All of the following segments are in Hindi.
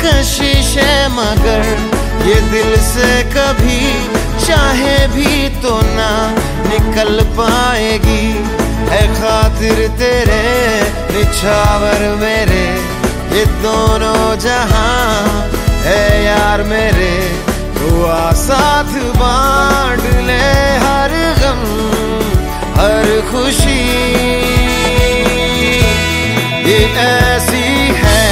कशिश है मगर ये दिल से कभी चाहे भी तो ना निकल पाएगी। है खातिर तेरे निछावर मेरे ये दोनों जहां है यार मेरे। हुआ साथ बांट ले हर गम हर खुशी। ये ऐसी है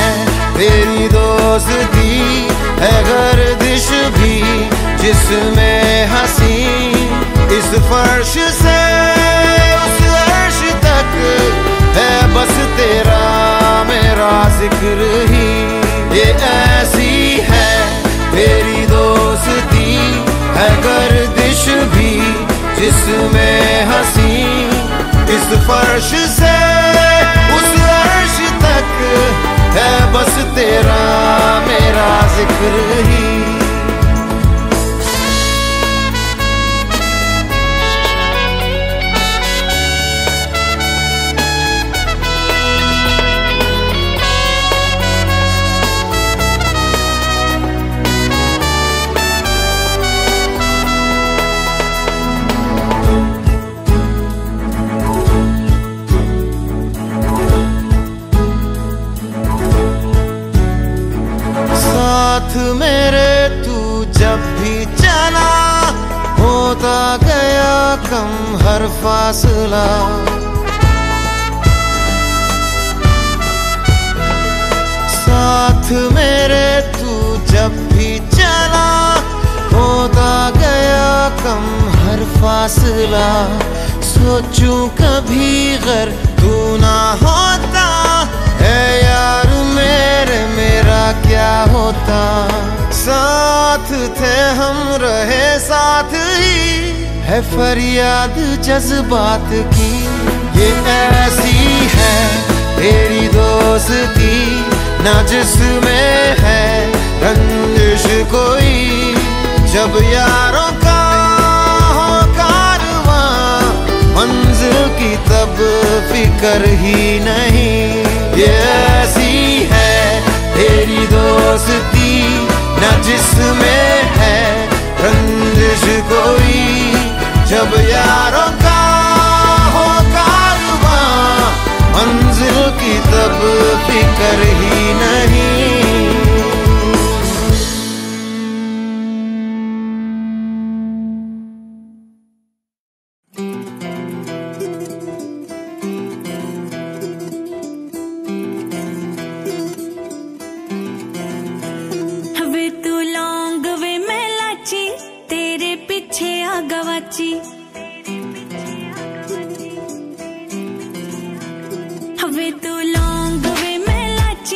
तेरी दोस्ती है गर्दिश भी जिसमें हंसी। इस फर्श से उस अर्श तक है बस तेरा मेरा जिक्र ही। ये ऐसी है तेरी दोस्ती है गर्दिश भी जिसमें हंसी। इस फर्श से उस अर्श तक है बस तेरा मेरा जिक्र ही। साथ मेरे तू जब भी चला होता गया कम हर फासला। साथ मेरे तू जब भी चला होता गया कम हर फासला। सोचूं कभी अगर तू ना होता है यार मेरे मेरा क्या होता। साथ थे हम रहे साथ ही है फरियाद जज्बात की। ये ऐसी है तेरी दोस्ती ना जिसमें है रंजिश कोई। जब यारों का हो कारवां मंजिल की तब फिक्र ही नहीं। ये ऐसी है तेरी दोस्ती न जिसमें है रंजिश कोई। जब यारों का हो कारवां मंजिल की तब फिक्र ही नहीं। वे तू लौंग वे मैं लाची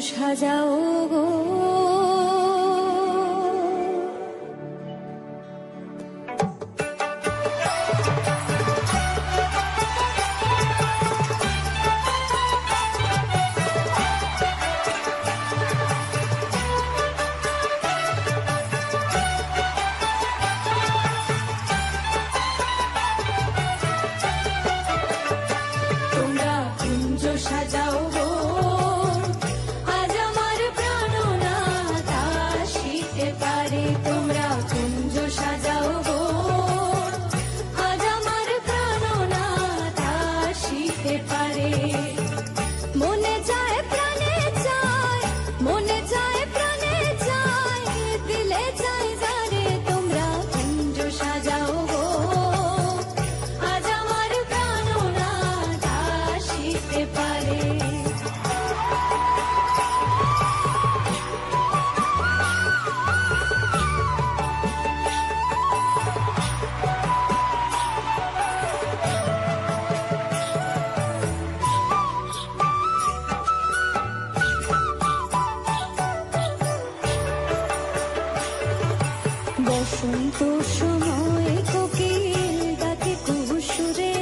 সাজাও গো। তোমরা কুঞ্জ সাজাও গো, আজ আমার প্রাণনাথ আসিতে পারে। তোমরা কুঞ্জ সাজাও গো, আজ আমার প্রাণনাথ আসিতে পারে। মনে যায় প্রাণে চায়, মনে যায় প্রাণে চায়, দিলে চায় যারে। তোমরা কুঞ্জ সাজাও গো, আজ আমার প্রাণনাথ আসিতে পারে। বসন্ত সময় কোকিল ডাকে কুহুসুরে,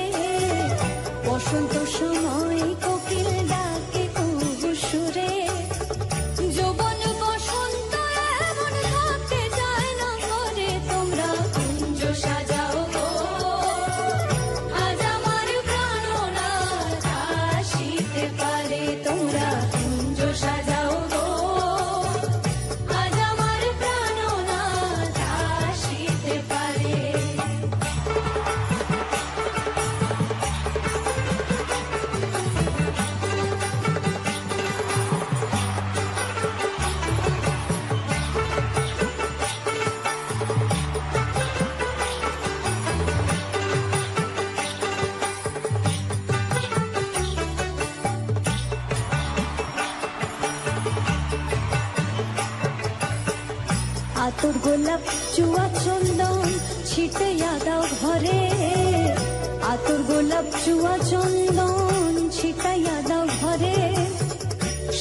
বসন্ত সময় কোকিল ডাকে কুহুসুরে। যৌবন বসন্ত এমন থাকতে চায় না ঘরে। তোমরা কুঞ্জ সাজাও গো, আজ আমার প্রাণনাথ আসিতে পারে। তোমরা কুঞ্জ সাজাও গো, আজ আমার প্রাণনাথ আসিতে পারে। আতর গোলাপ চুয়া চন্দন ছিটাইয়া দাও ঘরে। আতর গোলাপ চুয়া চন্দন ছিটাইয়া দাও ঘরে।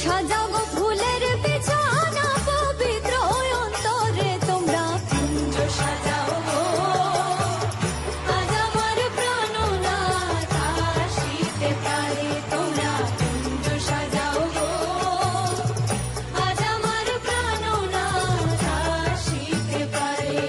সাজাও গো ফুলের বিছানা পবিত্র অন্তরে। তোমরা কুঞ্জ সাজাও গো, আজ আমার প্রাণনাথ আসিতে পারে। তোমরা কুঞ্জ সাজাও গো, আজ আমার প্রাণনাথ আসিতে পারে।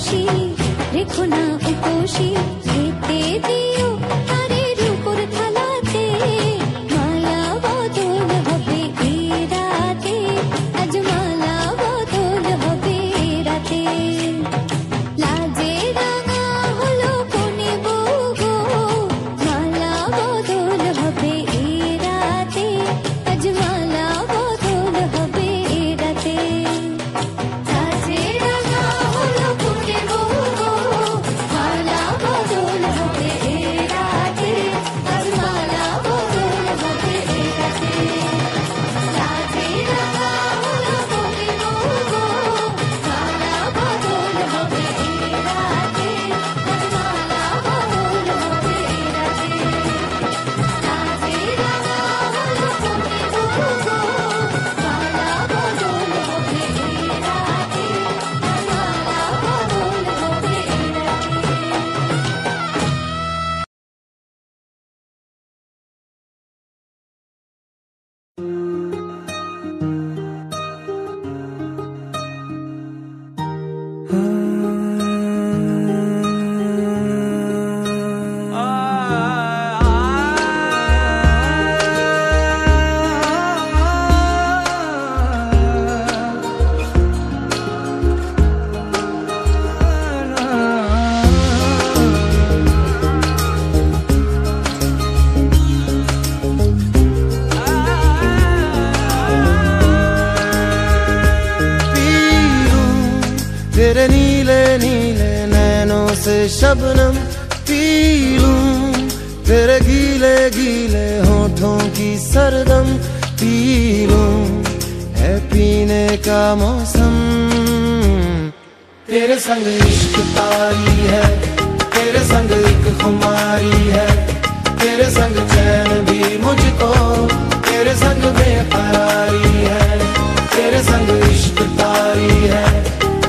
দোষী, রেখো না উপোষী, খেতে দিও তারের উপর থালাতে, মালা বদল হবে এ রাতে, আজ মালা বদল হবে এ রাতে। লাজে রাঙা হলো কোনে বউ গো, মালা বদল হবে এ রাতে, আজ মালা বদল হবে এ রাতে। লাজে রাঙা হলো কোনে বউ গো, মালা বদল হবে এ রাতে, আজ মালা বদল হবে এ রাতে। লাজে রাঙা হলো কোনে বউ গো, মালা বদল হবে এ রাতে, আজ মালা বদল হবে এ রাতে। লাজে রাঙা হলো কোনে বউ গো, মালা বদল হবে এ রাতে, আজ মালা বদল হবে এ রাতে। तेरे नीले नीले नैनों से शबनम पी लूं, तेरे गीले गीले होठों की सरगम पी लूं, है पीने का मौसम। तेरे संग इश्क तारी है, तेरे संग एक खुमारी है, तेरे संग चैन भी मुझको, तेरे संग बेकरारी है। तेरे संग इश्क तारी है,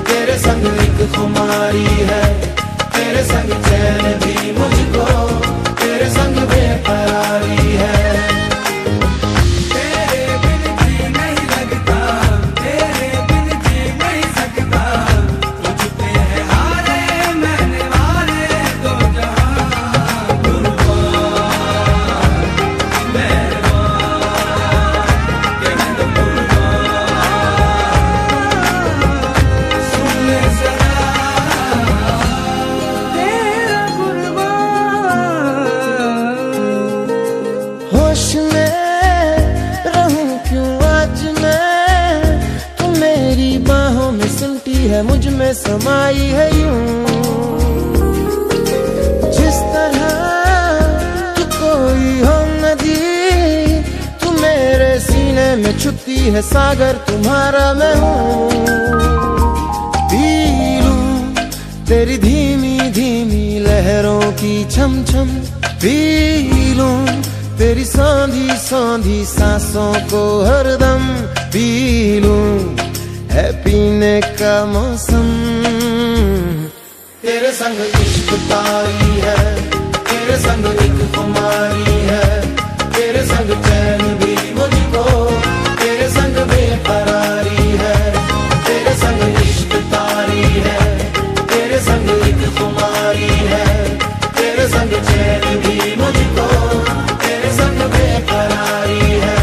तेरे संग एक खुमारी है, तेरे संग चैन भी मुझको, तेरे संग बेकरारी है। तेरे बिन जी नहीं लगता, तेरे बिन जी नहीं सकता, तुझ पे है हारे मैंने वारे दो जहां, कुर्बान मेहरबान कहने दो कुर्बान, सुन ले जरा तेरा कुर्बान। होश में रहूं क्यों आज मैं, तू मेरी बाहों में सिमटी है, मुझ में समाई है यूं, जिस तरह तू कोई हो नदी, तू मेरे सीने में छुपती है सागर, तुम्हारा मैं हूँ। पी लूं तेरी धीमी धीमी लहरों की छम छम, पी लूं तेरी सौंधी सौंधी सांसों को हरदम, पी लूं है पीने का मौसम। तेरे संग इश्क तारी है, तेरे संग एक खुमारी है, तेरे संग चैन भी मुझको, तेरे संग बेकरारी है। तेरे संग इश्क तारी है, तेरे संग एक खुमारी है, तेरे संग चैन भी मुझको, तेरे संग बेकरारी है।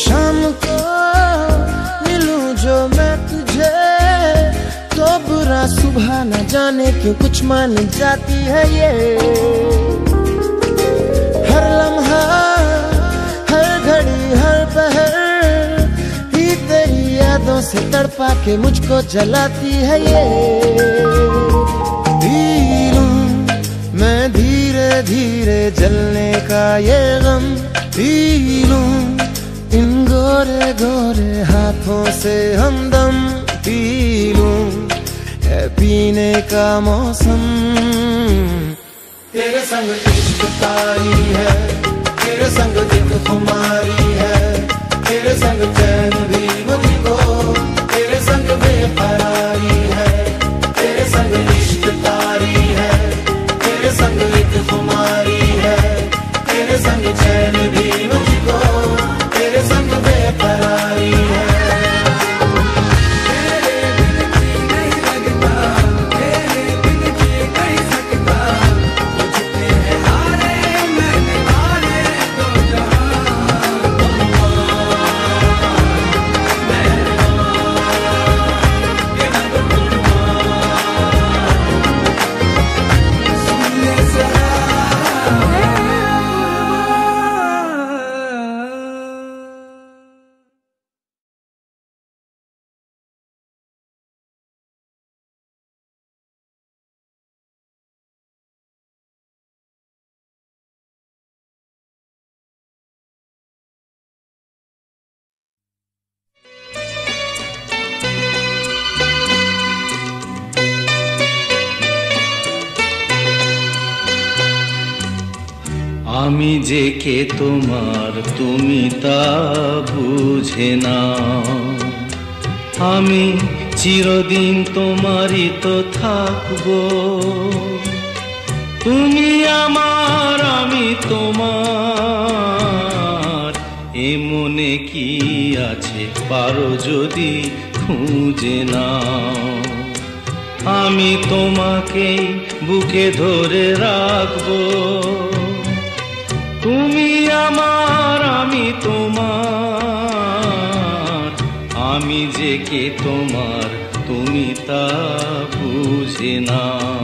शाम को मिलूं जो मैं तुझे, तो बुरा सुबह न जाने क्यों कुछ मान जाती है ये। हर लम्हा हर घड़ी हर पहर ही तेरी यादों से तड़पा के मुझको जलाती है ये। पी लूं मैं धीरे धीरे जलने का ये गम, पी लूं इन गोरे गोरे हाथों से हमदम, पी लूं है पी जीने का मौसम। तेरे संग इश्क तारी है, तेरे संग एक खुमारी है, तेरे संग चैन भी मुझको, तेरे संग बेकरारी है। तेरे संग इश्क तारी है, तेरे संग एक खुमारी है, तेरे संग चैन भी मुझको, तेरे संग बेकरारी है। আমি যে কে তোমার তুমি তা বুঝে না, আমি চিরদিন তোমারই তো থাকবো। তুমি আমার আমি তোমার, এ মনে কি আছে পারো যদি খুঁজে নাও। আমি তোমাকেই বুকে ধরে রাখবো, তুমি আমার আমি তোমার, আমি যে কে তোমার তুমি তা বুঝে নাও।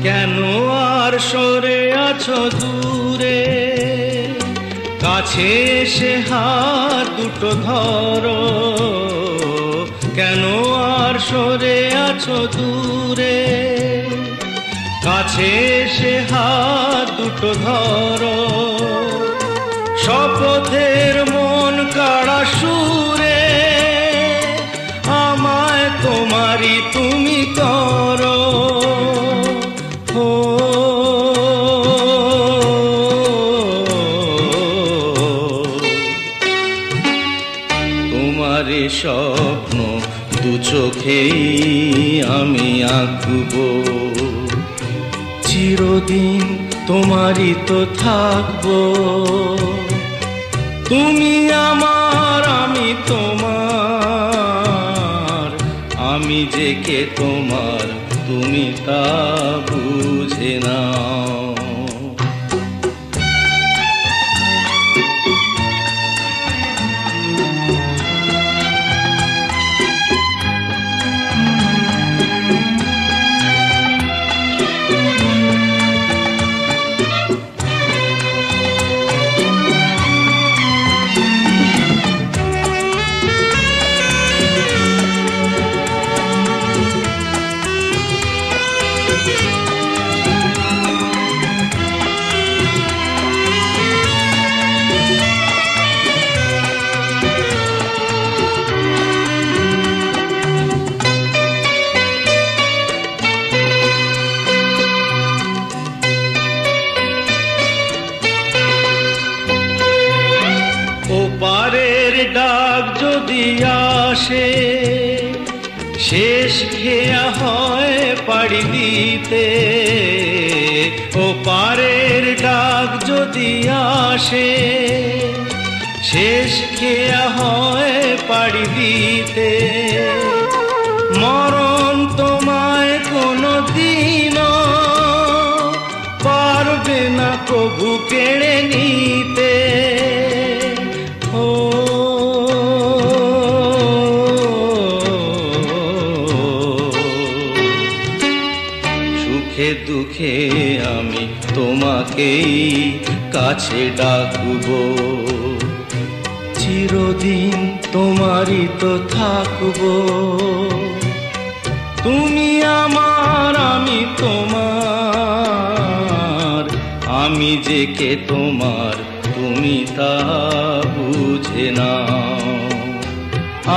কেন আর সরে আছো দূরে, কাছে এসে হাত দুটো ধরো। কেন আর সরে আছো দূরে, কাছে এসে হাত দুটো ধরো। শপথের মন কাড়া সুরে আমায় তোমারই তুমি করো। তোমারে স্বপ্ন দু চোখেই আমি আঁকবো, চিরদিন তোমারই তো থাকবো। তুমি আমার আমি তোমার, আমি যে কে তোমার তুমি তা বুঝে নাও। ওপারের ডাক যদি আসে, শেষ খেয়া হয় পাড়ি দিতে। ওপারের ডাক যদি আসে, শেষ খেয়া হয় পাড়ি দিতে। মরণ তোমায় কোনো দিনও পারবে না কবু কেড়ে নিতে। সুখে দুঃখে আমি তোমাকেই কাছে ডাকবো, চিরদিন তোমারই তো থাকবো। তুমি আমার, আমি তোমার, আমি যে কে তোমার তুমি তা বুঝে নাও।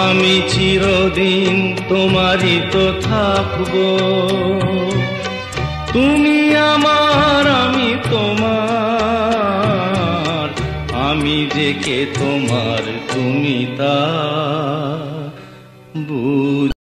আমি চিরদিন তোমারই তো থাকবো, তুমি আমার, আমি তোমার, আমি যে কে তোমার তুমি তা বুঝ